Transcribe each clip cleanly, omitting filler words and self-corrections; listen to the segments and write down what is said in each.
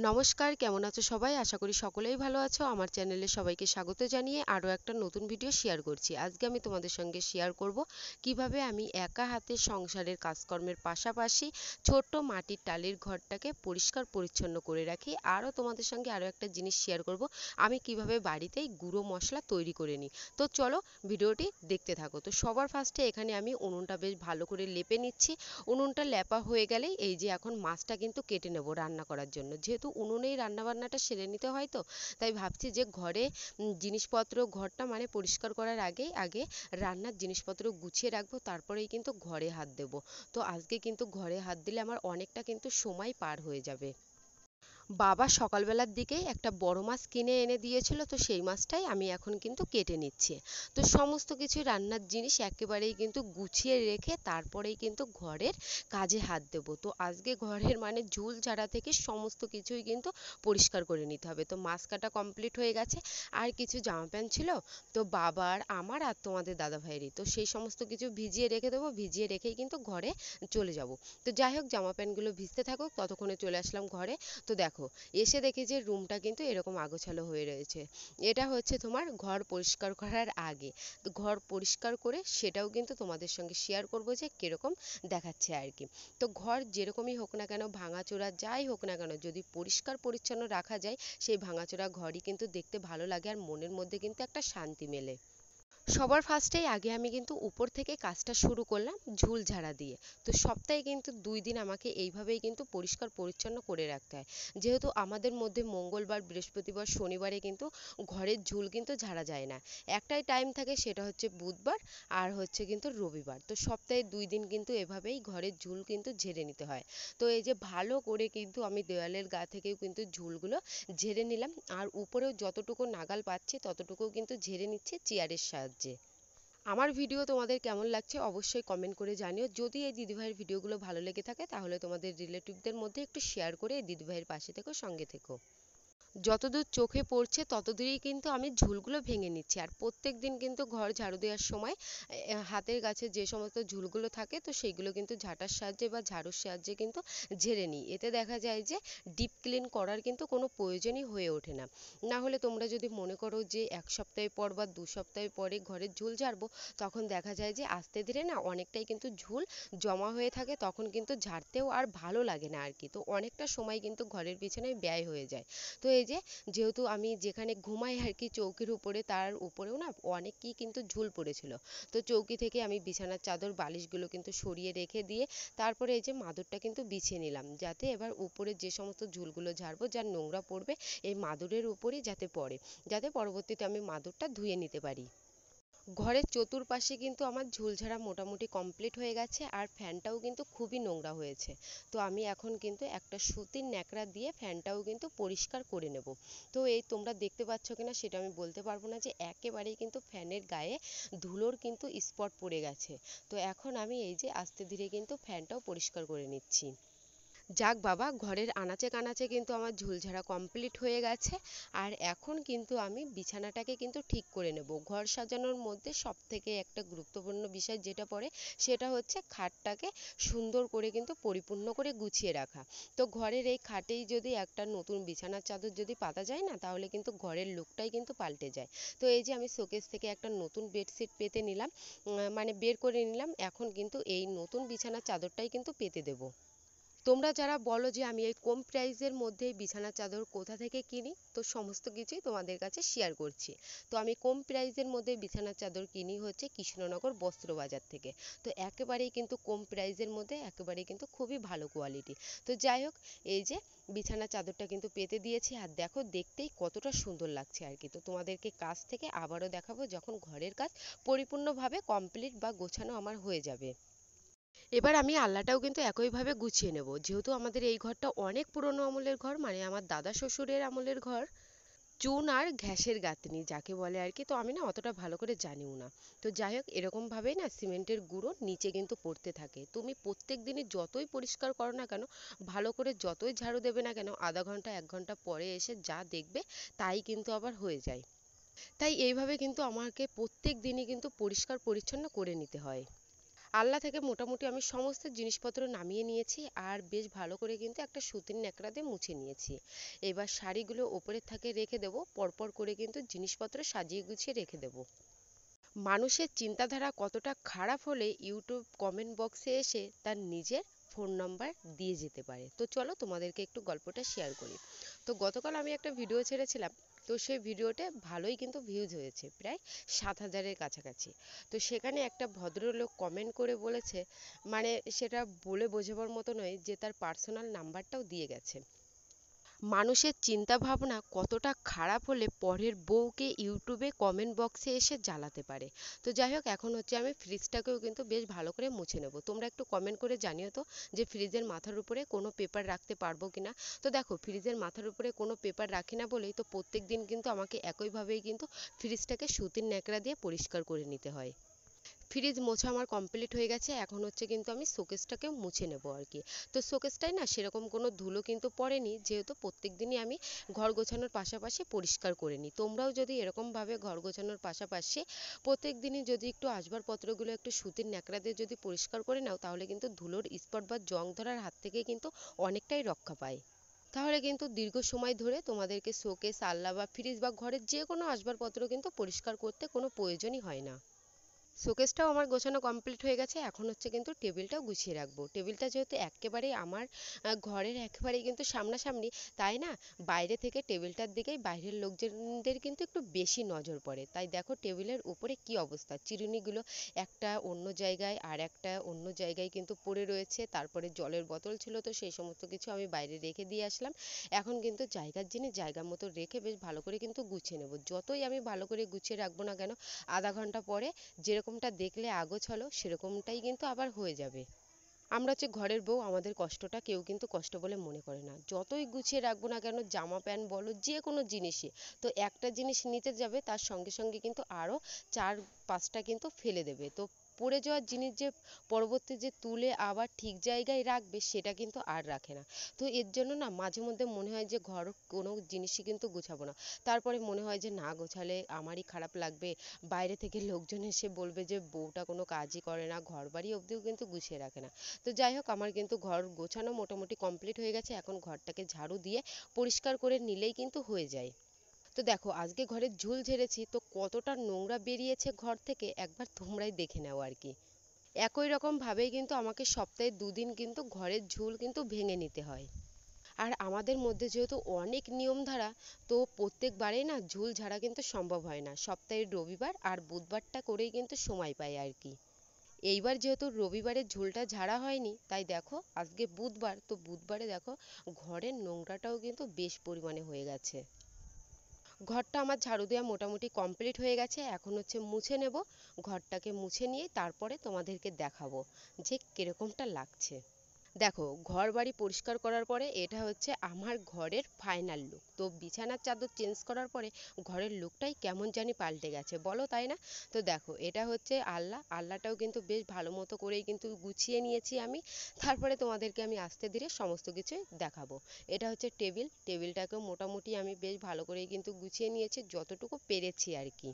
নমস্কার, কেমন আছো সবাই? আশা করি সকলেই ভালো আছো। আমার চ্যানেলে সবাইকে স্বাগত জানিয়ে আরও একটা নতুন ভিডিও শেয়ার করছি। আজকে আমি তোমাদের সঙ্গে শেয়ার করব কিভাবে আমি একা হাতে সংসারের কাজকর্মের পাশাপাশি ছোট্ট মাটির টালির ঘরটাকে পরিষ্কার পরিচ্ছন্ন করে রাখি। আরও তোমাদের সঙ্গে আরও একটা জিনিস শেয়ার করব, আমি কিভাবে বাড়িতেই গুঁড়ো মশলা তৈরি করে নিই। তো চলো ভিডিওটি দেখতে থাকো। তো সবার ফার্স্টে এখানে আমি উনুনটা বেশ ভালো করে লেপে নিচ্ছি। উনুনটা লেপা হয়ে গেলেই এই যে এখন মাছটা কিন্তু কেটে নেব রান্না করার জন্য। যেহেতু উনুনেই রান্নাবান্নাটা সেরে নিতে হয়, তো তাই ভাবছি যে ঘরে জিনিসপত্র ঘরটা মানে পরিষ্কার করার আগে রান্নার জিনিসপত্র গুছিয়ে রাখবো, তারপরেই কিন্তু ঘরে হাত দেব। তো আজকে কিন্তু ঘরে হাত দিলে আমার অনেকটা কিন্তু সময় পার হয়ে যাবে। বাবা সকালবেলার দিকেই একটা বড় মাছ কিনে এনে দিয়েছিল, তো সেই মাছটাই আমি এখন কিন্তু কেটে নিচ্ছি। তো সমস্ত কিছু রান্নার জিনিস একেবারেই কিন্তু গুছিয়ে রেখে তারপরেই কিন্তু ঘরের কাজে হাত দেব। তো আজকে ঘরের মানে ঝুল ঝাড়া থেকে সমস্ত কিছুই কিন্তু পরিষ্কার করে নিতে হবে। তো মাছ কাটা কমপ্লিট হয়ে গেছে। আর কিছু জামা প্যান্ট ছিল, তো বাবার আমার আর তোমাদের দাদা ভাইয়েরই, তো সেই সমস্ত কিছু ভিজিয়ে রেখে দেবো। ভিজিয়ে রেখেই কিন্তু ঘরে চলে যাব। তো যাই হোক, জামা প্যান্টগুলো ভিজতে থাকুক, ততক্ষণে চলে আসলাম ঘরে। তো দেখো, এসে দেখি যে রুমটা কিন্তু এরকম আগোছালো হয়ে রয়েছে। এটা হচ্ছে তোমার ঘর পরিষ্কার করার আগে। তো ঘর পরিষ্কার করে সেটাও কিন্তু তোমাদের সঙ্গে শেয়ার করব যে কিরকম দেখাচ্ছে আর কি। তো ঘর যেরকমই হোক না কেন, ভাঙাচোরা যাই হোক না কেন, যদি পরিষ্কার পরিচ্ছন্ন রাখা যায়, সেই ভাঙাচোরা ঘরই কিন্তু দেখতে ভালো লাগে আর মনের মধ্যে কিন্তু একটা শান্তি মেলে। সবার ফার্স্টেই আগে আমি কিন্তু উপর থেকে কাজটা শুরু করলাম ঝুল ঝাড়া দিয়ে। তো সপ্তাহে কিন্তু 2 দিন আমাকে এইভাবেই কিন্তু পরিষ্কার পরিচ্ছন্ন করে রাখতে হয়। যেহেতু আমাদের মধ্যে মঙ্গলবার, বৃহস্পতিবার, শনিবারে কিন্তু ঘরের ঝুল কিন্তু ঝাড়া যায় না। একটাই টাইম থাকে, সেটা হচ্ছে বুধবার আর হচ্ছে কিন্তু রবিবার। তো সপ্তাহে 2 দিন কিন্তু এভাবেই ঘরের ঝুল কিন্তু ঝেড়ে নিতে হয়। তো এই যে ভালো করে কিন্তু আমি দেওয়ালের গা থেকেও কিন্তু ঝুলগুলো ঝেড়ে নিলাম, আর উপরেও যতটুকু নাগাল পাচ্ছি ততটুকু কিন্তু ঝেড়ে নিচ্ছি চেয়ারের সাহায্যে। আমার ভিডিও তোমাদের কেমন লাগছে অবশ্যই কমেন্ট করে জানিও। যদি এই দিদিভাইয়ের ভিডিওগুলো ভালো লেগে থাকে তাহলে তোমাদের রিলেটিভদের মধ্যে একটু শেয়ার করে এই দিদিভাইয়ের পাশে থেকো, সঙ্গে থেকো। যতদূর চোখে পড়ছে ততদূরই কিন্তু আমি ঝুলগুলো ভেঙে নিচ্ছি। আর প্রত্যেক দিন কিন্তু ঘর ঝাড়ু দেওয়ার সময় হাতের কাছে যে সমস্ত ঝুলগুলো থাকে, তো সেইগুলো কিন্তু ঝাঁটার সাহায্যে বা ঝাড়ুর সাহায্যে কিন্তু ঝেড়ে নিই। এতে দেখা যায় যে ডিপ ক্লিন করার কিন্তু কোনো প্রয়োজনই হয়ে ওঠে না। না হলে তোমরা যদি মনে করো যে 1 সপ্তাহ পর বা 2 সপ্তাহ পরে ঘরের ঝুল ঝাড়বো, তখন দেখা যায় যে আস্তে ধীরে না অনেকটাই কিন্তু ঝুল জমা হয়ে থাকে, তখন কিন্তু ঝাড়তেও আর ভালো লাগে না আর কি। তো অনেকটা সময় কিন্তু ঘরের পিছনে ব্যয় হয়ে যায়। তো এই যে, যেহেতু আমি যেখানে ঘুমাই আর কি চৌকির উপরে, তার উপরেও না অনেকই কিন্তু ঝুল পড়েছিল। তো চৌকি থেকে আমি বিছানার চাদর বালিশগুলো কিন্তু সরিয়ে রেখে দিয়ে তারপরে এই যে মাদুরটা কিন্তু বিছিয়ে নিলাম, যাতে এবার উপরে যে সমস্ত ঝুলগুলো ঝাড়বো, যার নোংরা পড়বে এই মাদুরের উপরেই যাতে পড়ে, যাতে পরবর্তীতে আমি মাদুরটা ধুয়ে নিতে পারি। ঘরের চতুর্পাশে কিন্তু আমার ঝুলঝাড়া মোটামুটি কমপ্লিট হয়ে গেছে, আর ফ্যানটাও কিন্তু খুবই নোংরা হয়েছে। তো আমি এখন কিন্তু একটা সুতির ন্যাকড়া দিয়ে ফ্যানটাও কিন্তু পরিষ্কার করে নেব। তো এই তোমরা দেখতে পাচ্ছ কিনা সেটা আমি বলতে পারবো না, যে একেবারেই কিন্তু ফ্যানের গায়ে ধুলোর কিন্তু স্পট পড়ে গেছে। তো এখন আমি এই যে আস্তে ধীরে কিন্তু ফ্যানটাও পরিষ্কার করে নিচ্ছি। যাক বাবা, ঘরের আনাচে কানাচে কিন্তু আমার ঝুলঝাড়া কমপ্লিট হয়ে গেছে। আর এখন কিন্তু আমি বিছানাটাকে কিন্তু ঠিক করে নেব। ঘর সাজানোর মধ্যে সব থেকে একটা গুরুত্বপূর্ণ বিষয় যেটা পড়ে, সেটা হচ্ছে খাটটাকে সুন্দর করে কিন্তু পরিপূর্ণ করে গুছিয়ে রাখা। তো ঘরের এই খাটেই যদি একটা নতুন বিছানার চাদর যদি পাতা যায় না, তাহলে কিন্তু ঘরের লুকটাই কিন্তু পাল্টে যায়। তো এই যে আমি শোকেস থেকে একটা নতুন বেডশিট পেতে নিলাম, মানে বের করে নিলাম। এখন কিন্তু এই নতুন বিছানার চাদরটাই কিন্তু পেতে দেবো। তোমরা যারা বলো যে আমি এই কম প্রাইসের মধ্যে বিছানার চাদর কোথা থেকে কিনি, তো সমস্ত কিছুই তোমাদের কাছে শেয়ার করছি। তো আমি কম প্রাইসের মধ্যে বিছানার চাদর কিনি হচ্ছে কৃষ্ণনগর বস্ত্রবাজার থেকে। তো একেবারেই কিন্তু কম প্রাইসের মধ্যে, একেবারেই কিন্তু খুবই ভালো কোয়ালিটি। তো যাই হোক, এই যে বিছানার চাদরটা কিন্তু পেতে দিয়েছি, আর দেখো দেখতেই কতটা সুন্দর লাগছে আর কি। তো তোমাদেরকে কাছ থেকে আবারও দেখাবো যখন ঘরের কাজ পরিপূর্ণভাবে কমপ্লিট বা গোছানো আমার হয়ে যাবে। এবার আমি আলনাটাও কিন্তু একইভাবে গুছিয়ে নেব। যেহেতু আমাদের এই ঘরটা অনেক পুরনো আমলের ঘর, মানে আমার দাদা শ্বশুরের আমলের ঘর। চুন আর ঘ্যাসের গাঁথনি যাকে বলে আর কি, তো আমি না অতটা ভালো করে জানিও না। তো যাই হোক, এরকম ভাবেই না সিমেন্টের গুঁড়ো নিচে কিন্তু পড়তে থাকে। তুমি প্রত্যেক দিনই যতই পরিষ্কার করো না কেন, ভালো করে যতই ঝাড়ু দেবে না কেন, আধা ঘন্টা 1 ঘন্টা পরে এসে যা দেখবে তাই কিন্তু আবার হয়ে যায়। তাই এইভাবে কিন্তু আমাকে প্রত্যেক দিনই কিন্তু পরিষ্কার পরিচ্ছন্ন করে নিতে হয়। আলনা থেকে মোটামুটি আমি সমস্ত জিনিসপত্র নামিয়ে নিয়েছি আর বেশ ভালো করে কিন্তু একটা সুতির ন্যাকড়া দিয়ে মুছে নিয়েছি। এবার শাড়িগুলো ওপরের থাকে রেখে দেবো, পরপর করে কিন্তু জিনিসপত্র সাজিয়ে গুছিয়ে রেখে দেবো। মানুষের চিন্তাধারা কতটা খারাপ হলে ইউটিউব কমেন্ট বক্সে এসে তার নিজের ফোন নাম্বার দিয়ে যেতে পারে। তো চলো তোমাদেরকে একটু গল্পটা শেয়ার করি। তো গতকাল আমি একটা ভিডিও ছেড়েছিলাম, তো সেই ভিডিওতে ভালোই কিন্তু ভিউজ হয়েছে, প্রায় 7,000-এর কাছাকাছি। তো সেখানে একটা ভদ্রলোক কমেন্ট করে বলেছে, মানে সেটা বলে বোঝাবার মতো নয়, যে তার পার্সোনাল নাম্বারটাও দিয়ে গেছে। মানুষের চিন্তা ভাবনা কতটা খারাপ হলে পরের বউকে ইউটিউবে কমেন্ট বক্সে এসে জ্বালাতে পারে। তো যাই হোক, এখন হচ্ছে আমি ফ্রিজটাকেও কিন্তু বেশ ভালো করে মুছে নেব। তোমরা একটু কমেন্ট করে জানিও তো যে ফ্রিজের মাথার উপরে কোনো পেপার রাখতে পারবো কিনা। তো দেখো, ফ্রিজের মাথার উপরে কোনো পেপার রাখি না বলেই তো প্রত্যেক দিন কিন্তু আমাকে একইভাবেই কিন্তু ফ্রিজটাকে সুতির ন্যাকড়া দিয়ে পরিষ্কার করে নিতে হয়। ফ্রিজ মোছা আমার কমপ্লিট হয়ে গেছে, এখন হচ্ছে কিন্তু আমি শোকেসটাকে মুছে নেব আর কি। তো শোকেসটাই না সেরকম কোনো ধুলো কিন্তু পড়েনি, যেহেতু প্রত্যেক দিনই আমি ঘর গোছানোর পাশাপাশি পরিষ্কার করে নিই। তোমরাও যদি এরকমভাবে ঘর গোছানোর পাশাপাশি প্রত্যেক দিনই যদি একটু আসবাবপত্রগুলো একটু সুতির ন্যাকড়া দিয়ে যদি পরিষ্কার করে নাও, তাহলে কিন্তু ধুলোর স্পট বা জং ধরার হাত থেকে কিন্তু অনেকটাই রক্ষা পায়। তাহলে কিন্তু দীর্ঘ সময় ধরে তোমাদেরকে শোকেস, আলনা বা ফ্রিজ বা ঘরের যে কোনো আসবাবপত্র কিন্তু পরিষ্কার করতে কোনো প্রয়োজনই হয় না। শোকেসটাও আমার গোছানো কমপ্লিট হয়ে গেছে, এখন হচ্ছে কিন্তু টেবিলটাও গুছিয়ে রাখবো। টেবিলটা যেহেতু একেবারেই আমার ঘরের একেবারেই কিন্তু সামনাসামনি, তাই না বাইরে থেকে টেবিলটার দিকেই বাইরের লোকজনদের কিন্তু একটু বেশি নজর পড়ে। তাই দেখো টেবিলের উপরে কি অবস্থা, চিরুনিগুলো একটা অন্য জায়গায় আর একটা অন্য জায়গায় কিন্তু পড়ে রয়েছে। তারপরে জলের বোতল ছিল, তো সেই সমস্ত কিছু আমি বাইরে রেখে দিয়ে আসলাম। এখন কিন্তু জায়গার জিনিস জায়গা মতো রেখে বেশ ভালো করে কিন্তু গুছিয়ে নেব। যতই আমি ভালো করে গুছিয়ে রাখবো না কেন, আধা ঘন্টা পরে যেরকমটা দেখলে আগোছালো সেরকমটাই কিন্তু আবার হয়ে যাবে। আমরা হচ্ছে ঘরের বউ, আমাদের কষ্টটা কেউ কিন্তু কষ্ট বলে মনে করে না। যতই গুছিয়ে রাখবো না কেন, জামা প্যান্ট বলো যে কোনো জিনিসই, তো একটা জিনিস নিতে যাবে তার সঙ্গে সঙ্গে কিন্তু আরও 4-5টা কিন্তু ফেলে দেবে। তো পড়ে যাওয়ার জিনিস যে পরবর্তী যে তুলে আবার ঠিক জায়গায় রাখবে, সেটা কিন্তু আর রাখে না। তো এর জন্য না মাঝে মধ্যে মনে হয় যে ঘর কোনো জিনিসই কিন্তু গোছাবো না। তারপরে মনে হয় যে না গোছালে আমারই খারাপ লাগবে, বাইরে থেকে লোকজন এসে বলবে যে বউটা কোনো কাজই করে না, ঘর বাড়ি অবধিও কিন্তু গুছিয়ে রাখে না। তো যাই হোক, আমার কিন্তু ঘর গোছানো মোটামুটি কমপ্লিট হয়ে গেছে, এখন ঘরটাকে ঝাড়ু দিয়ে পরিষ্কার করে নিলেই কিন্তু হয়ে যায়। তো দেখো, আজকে ঘরের ঝুল ঝেড়েছি, তো কতটা নোংরা বেরিয়েছে ঘর থেকে একবার তোমরাই দেখে নাও আর কি। একই রকম ভাবেই কিন্তু আমাকে সপ্তাহে 2 দিন কিন্তু ঘরের ঝুল কিন্তু ভেঙে নিতে হয়। আর আমাদের মধ্যে যেহেতু অনেক নিয়ম ধারা, তো প্রত্যেকবারেই না ঝুল ঝাড়া কিন্তু সম্ভব হয় না। সপ্তাহের রবিবার আর বুধবারটা করেই কিন্তু সময় পাই আর কি। এইবার যেহেতু রবিবারে ঝুলটা ঝাড়া হয়নি, তাই দেখো আজকে বুধবার, তো বুধবারে দেখো ঘরের নোংরাটাও কিন্তু বেশ পরিমাণে হয়ে গেছে। ঘরটা আমার ঝাড়ু দেওয়া মোটামুটি কমপ্লিট হয়ে গেছে, এখন হচ্ছে মুছে নেব। ঘরটাকে মুছে নিয়ে তারপরে তোমাদেরকে দেখাবো যে কিরকমটা লাগছে। দেখো, ঘর বাড়ি পরিষ্কার করার পরে এটা হচ্ছে আমার ঘরের ফাইনাল লুক। তো বিছানার চাদর চেঞ্জ করার পরে ঘরের লুকটাই কেমন জানি পাল্টে গেছে, বলো তাই না? তো দেখো, এটা হচ্ছে আলনা, আলনাটাও কিন্তু বেশ ভালো মতো করেই কিন্তু গুছিয়ে নিয়েছি আমি। তারপরে তোমাদেরকে আমি আস্তে ধীরে সমস্ত কিছু দেখাবো। এটা হচ্ছে টেবিল, টেবিলটাকেও মোটামুটি আমি বেশ ভালো করেই কিন্তু গুছিয়ে নিয়েছি, যতটুকু পেরেছি আর কি।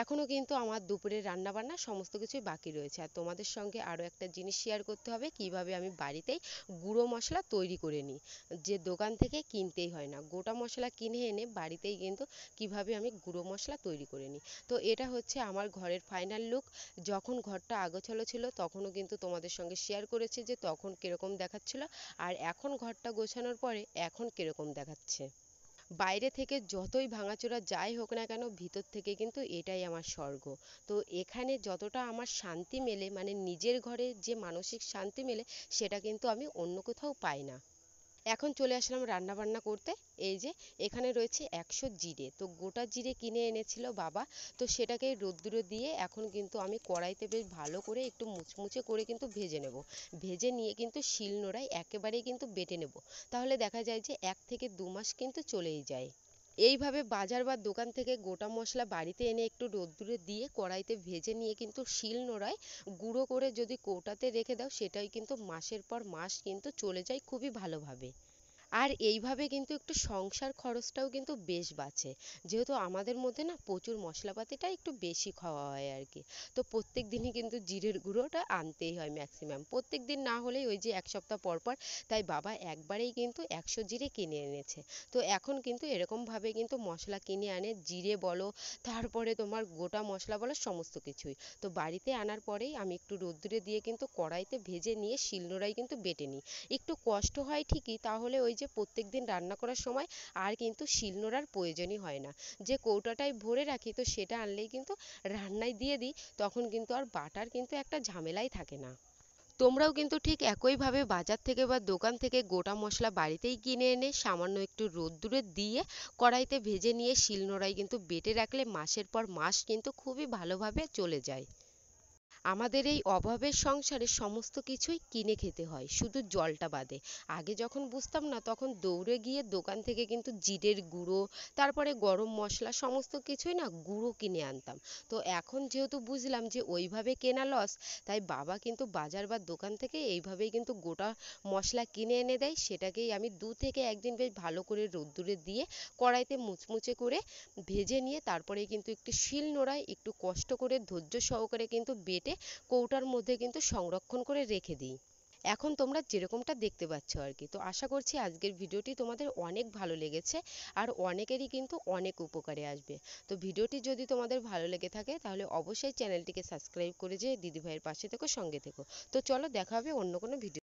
এখনো কিন্তু আমার দুপুরের রান্না বান্না সমস্ত কিছুই বাকি রয়েছে, আর তোমাদের সঙ্গে আরও একটা জিনিস শেয়ার করতে হবে, কিভাবে আমি বাড়িতেই গুঁড়ো মশলা তৈরি করে নিই, যে দোকান থেকে কিনতেই হয় না, গোটা মশলা কিনে এনে বাড়িতেই কিন্তু কিভাবে আমি গুঁড়ো মশলা তৈরি করে নিই। তো এটা হচ্ছে আমার ঘরের ফাইনাল লুক। যখন ঘরটা আগোছালো ছিল তখনও কিন্তু তোমাদের সঙ্গে শেয়ার করেছি যে তখন কিরকম দেখাচ্ছিল, আর এখন ঘরটা গোছানোর পরে এখন কিরকম দেখাচ্ছে। বাইরে থেকে যতই ভাঙাচোরা যাই হোক না কেন, ভিতর থেকে কিন্তু এটাই আমার স্বর্গ। তো এখানে যতটা আমার শান্তি মেলে, মানে নিজের ঘরে যে মানসিক শান্তি মেলে, সেটা কিন্তু আমি অন্য কোথাও পাই না। এখন চলে আসলাম রান্না বান্না করতে। এই যে এখানে রয়েছে 100 জিরে, তো গোটা জিরে কিনে এনেছিল বাবা, তো সেটাকে রোদ্দুরে দিয়ে এখন কিন্তু আমি কড়াইতে বেশ ভালো করে একটু মুচমুচে করে কিন্তু ভেজে নেব। ভেজে নিয়ে কিন্তু শিলনোড়ায় একেবারেই কিন্তু বেটে নেব। তাহলে দেখা যায় যে 1 থেকে 2 মাস কিন্তু চলেই যায়। এইভাবে বাজার বা দোকান থেকে গোটা মশলা বাড়িতে এনে একটু রোদ্দুরে দিয়ে কড়াইতে ভেজে নিয়ে কিন্তু শিলনোড়ায় গুঁড়ো করে যদি কৌটাতে রেখে দাও, সেটাই কিন্তু মাসের পর মাস কিন্তু চলে যায় খুবই ভালোভাবে। আর এইভাবে কিন্তু একটু সংসার খরচটাও কিন্তু বেশ বাঁচে, যেহেতু আমাদের মধ্যে না প্রচুর মশলাপাতিটা একটু বেশি খাওয়া হয় আর কি। তো প্রত্যেক দিনই কিন্তু জিরের গুঁড়োটা আনতেই হয় ম্যাক্সিমাম, প্রত্যেক দিন না হলেই ওই যে এক সপ্তাহ পর পর। তাই বাবা একবারেই কিন্তু 100 জিরে কিনে এনেছে। তো এখন কিন্তু এরকমভাবে কিন্তু মশলা কিনে আনে, জিরে বলো, তারপরে তোমার গোটা মশলা বলো, সমস্ত কিছুই। তো বাড়িতে আনার পরেই আমি একটু রোদ্দুরে দিয়ে কিন্তু কড়াইতে ভেজে নিয়ে শিলনোড়ায় কিন্তু বেটে নিই। একটু কষ্ট হয় ঠিকই, তাহলে ওই যে প্রত্যেকদিন রান্না করার সময় আর কিন্তু শিলনোড়ার প্রয়োজনই হয় না। যে কৌটাটায় ভরে রাখি তো সেটা আনলেই কিন্তু রান্নায় দিয়ে দিই, তখন কিন্তু আর বাটার কিন্তু একটা ঝামেলাই থাকে না। তোমরাও কিন্তু ঠিক একইভাবে বাজার থেকে বা দোকান থেকে গোটা মশলা বাড়িতেই কিনে এনে সামান্য একটু রোদ্দুরে দিয়ে কড়াইতে ভেজে নিয়ে শিলনোড়ায় কিন্তু বেটে রাখলে মাসের পর মাস কিন্তু খুবই ভালোভাবে চলে যায়। আমাদের এই অভাবের সংসারে সমস্ত কিছুই কিনে খেতে হয়, শুধু জলটা বাদে। আগে যখন বুঝতাম না তখন দৌড়ে গিয়ে দোকান থেকে কিন্তু জিরের গুঁড়ো, তারপরে গরম মশলা, সমস্ত কিছুই না গুঁড়ো কিনে আনতাম। তো এখন যেহেতু বুঝলাম যে ওইভাবে কেনা লস, তাই বাবা কিন্তু বাজার বা দোকান থেকে এইভাবেই কিন্তু গোটা মশলা কিনে এনে দেয়। সেটাকেই আমি 2 থেকে 1 দিন বেশ ভালো করে রোদ্দুরে দিয়ে কড়াইতে মুচমুচে করে ভেজে নিয়ে তারপরে কিন্তু একটু শিলনোড়ায় একটু কষ্ট করে ধৈর্য সহকারে কিন্তু বেটে কৌটার মধ্যে কিন্তু সংরক্ষণ করে রেখে দিই। এখন তোমরা যেরকমটা দেখতে পাচ্ছ আর কি। তো আশা করছি আজকের ভিডিওটি তোমাদের অনেক ভালো লেগেছে, আর অনেকেরই কিন্তু অনেক উপকারে আসবে। তো ভিডিওটি যদি তোমাদের ভালো লেগে থাকে তাহলে অবশ্যই চ্যানেলটিকে সাবস্ক্রাইব করে যে দিদিভাইয়ের পাশে থেকো, সঙ্গে থেকো। তো চলো দেখা হবে অন্য কোনো ভিডিও।